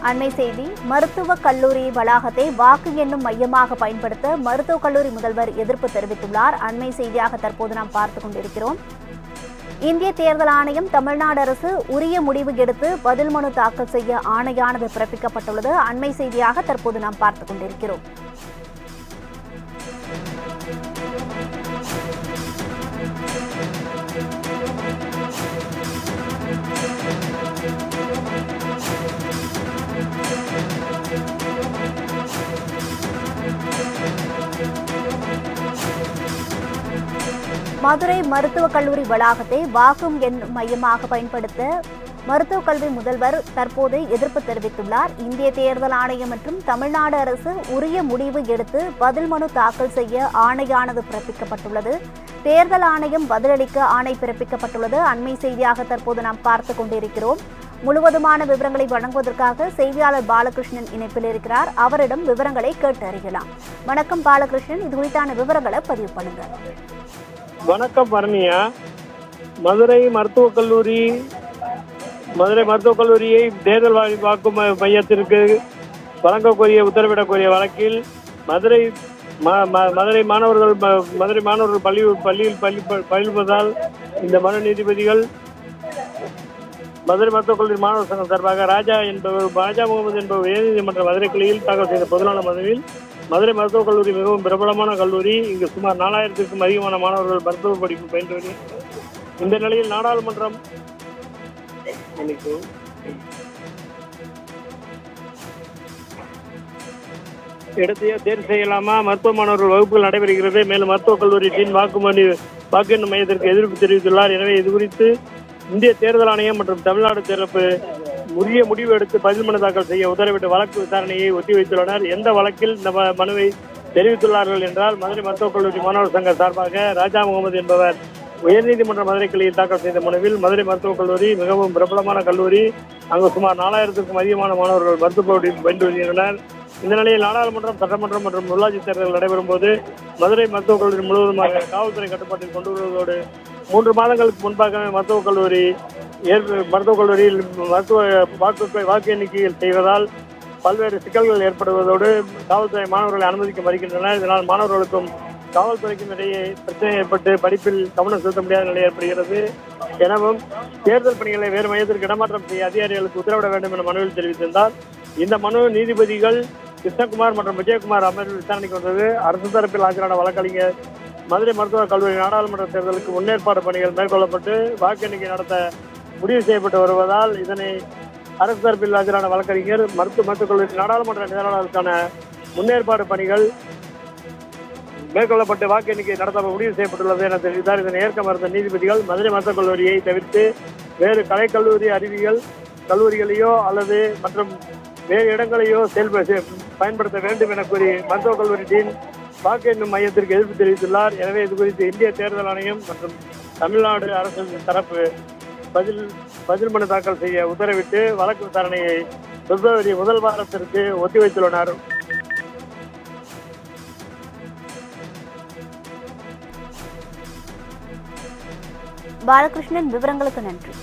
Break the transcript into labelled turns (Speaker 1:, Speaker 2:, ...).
Speaker 1: அண்மை செய்தி. மருத்துவக் கல்லூரி வளாகத்தை வாக்கு எண்ணும் மையமாக பயன்படுத்த மருத்துவக் கல்லூரி முதல்வர் எதிர்ப்பு தெரிவித்துள்ளார். அண்மை செய்தியாக தற்போது நாம் பார்த்துக் கொண்டிருக்கிறோம். இந்திய தேர்தல் ஆணையம் தமிழ்நாடு அரசு உரிய முடிவு எடுத்து பதில் மனு தாக்கல் செய்ய ஆணையானது பிறப்பிக்கப்பட்டுள்ளது. அண்மை செய்தியாக தற்போது நாம் பார்த்துக் கொண்டிருக்கிறோம். மதுரை மருத்துவக் கல்லூரி வளாகத்தை வாக்கும் எண்ணும் மையமாக பயன்படுத்த மருத்துவக் கல்வி முதல்வர் தற்போது எதிர்ப்பு தெரிவித்துள்ளார். இந்திய தேர்தல் ஆணையம் மற்றும் தமிழ்நாடு அரசு உரிய முடிவு எடுத்து பதில் மனு தாக்கல் செய்ய ஆணையானது பிறப்பிக்கப்பட்டுள்ளது. தேர்தல் ஆணையம் பதிலளிக்க ஆணை பிறப்பிக்கப்பட்டுள்ளது. அண்மை செய்தியாக தற்போது நாம் பார்த்துக் கொண்டிருக்கிறோம். முழுவதுமான விவரங்களை வழங்குவதற்காக செய்தியாளர் பாலகிருஷ்ணன் இணைப்பில் இருக்கிறார். அவரிடம் விவரங்களை கேட்டு அறியலாம். வணக்கம் பாலகிருஷ்ணன், இது குறித்தான விவரங்களை பதிவு பண்ணுங்க.
Speaker 2: வணக்கம் பரணியா. மதுரை மருத்துவக் கல்லூரியை தேர்தல் வாக்கு மையத்திற்கு வழங்கக்கூடிய உத்தரவிடக்கூடிய வழக்கில் மதுரை மாணவர்கள் பள்ளியில் பயில்வதால் இந்த மனு நீதிபதிகள் மதுரை மருத்துவக் கல்லூரி மாணவர் சங்கம் சார்பாக ராஜா முகமது என்பவர் உயர்நீதிமன்ற மதுரை கிளையில் தாக்கல் செய்த பொதுநல மனுவில் மதுரை மருத்துவக் கல்லூரி மிகவும் பிரபலமான கல்லூரி. இங்கு சுமார் 4000க்கும் அதிகமான மாணவர்கள் மருத்துவ படிப்பு பயின்று வருகின்றனர். இந்த நிலையில் நாடாளுமன்றம் இடத்தையோ தேர்வு செய்யலாமா, மருத்துவ மாணவர்கள் வகுப்புகள் நடைபெறுகிறது. மேலும் மருத்துவக் கல்லூரி டீன் வாக்கு எண்ணும் மையத்திற்கு எதிர்ப்பு தெரிவித்துள்ளார். எனவே இதுகுறித்து இந்திய தேர்தல் ஆணையம் மற்றும் தமிழ்நாடு தரப்பு உரிய முடிவு எடுத்து பதில் மனு தாக்கல் செய்ய உத்தரவிட்ட வழக்கு விசாரணையை ஒத்திவைத்துள்ளனர். எந்த வழக்கில் இந்த மனுவை தெரிவித்துள்ளார்கள் என்றால், மதுரை மருத்துவக் கல்லூரி மாணவர் சங்க சார்பாக ராஜா முகமது என்பவர் உயர்நீதிமன்ற மதுரை கிளையில் தாக்கல் செய்த மனுவில் மதுரை மருத்துவக் கல்லூரி மிகவும் பிரபலமான கல்லூரி. அங்கு சுமார் 4000க்கும் அதிகமான மாணவர்கள் மருத்துவ படிப்பு பயின்று வருகின்றனர். இந்த நிலையில் நாடாளுமன்றம், சட்டமன்றம் மற்றும் உள்ளாட்சி தேர்தல் நடைபெறும் போது மதுரை மருத்துவக் கல்லூரி முழுவதுமாக காவல்துறை கட்டுப்பாட்டில் கொண்டு வருவதோடு 3 மாதங்களுக்கு முன்பாகவே மருத்துவக் கல்லூரியில் வாக்கு எண்ணிக்கையில் செய்வதால் பல்வேறு சிக்கல்கள் ஏற்படுவதோடு காவல்துறை மாணவர்களை அனுமதிக்க மறுக்கின்றனர். இதனால் மாணவர்களுக்கும் காவல்துறைக்கும் இடையே பிரச்சனை ஏற்பட்டு படிப்பில் கவனம் செலுத்த முடியாத நிலை ஏற்படுகிறது. எனவும் தேர்தல் பணிகளை வேறு மையத்திற்கு இடமாற்றம் செய்ய அதிகாரிகளுக்கு உத்தரவிட வேண்டும் என மனுவில் தெரிவித்திருந்தார். இந்த மனு நீதிபதிகள் கிருஷ்ணகுமார் மற்றும் விஜயகுமார் அமர்வில் விசாரணைக்கு வந்தது. அரசு தரப்பில் ஆஜரான வழக்கறிஞர் மதுரை மருத்துவக் கல்லூரி நாடாளுமன்ற தேர்தலுக்கு முன்னேற்பாடு பணிகள் மேற்கொள்ளப்பட்டு வாக்கு எண்ணிக்கை நடத்த முடிவு செய்யப்பட்டு வருவதால் இதனை அரசு தரப்பில் ஆஜரான வழக்கறிஞர் மருத்துவக் கல்லூரி நாடாளுமன்ற தேர்தலுக்கான முன்னேற்பாடு பணிகள் மேற்கொள்ளப்பட்டு வாக்கு எண்ணிக்கை நடத்த முடிவு செய்யப்பட்டுள்ளது என தெரிவித்தார். இதனை ஏற்க மறுத்த நீதிபதிகள் மதுரை மருத்துவக் கல்லூரியை தவிர்த்து வேறு கலைக்கல்லூரி அறிவியல் கல்லூரிகளையோ அல்லது மற்றும் வேறு இடங்களையோ பயன்படுத்த வேண்டும் என கூறி மருத்துவக் கல்லூரி டீன் வாக்கு எண்ணும் மையத்திற்கு எதிர்ப்பு தெரிவித்துள்ளார். எனவே இதுகுறித்து இந்திய தேர்தல் ஆணையம் மற்றும் தமிழ்நாடு அரசு தரப்பு பதில் மனு தாக்கல் செய்ய உத்தரவிட்டு வழக்கு விசாரணையை பிப்ரவரி 1 வாரத்திற்கு ஒத்திவைத்துள்ளனர்.
Speaker 1: பாலகிருஷ்ணன், விவரங்களுக்கு நன்றி.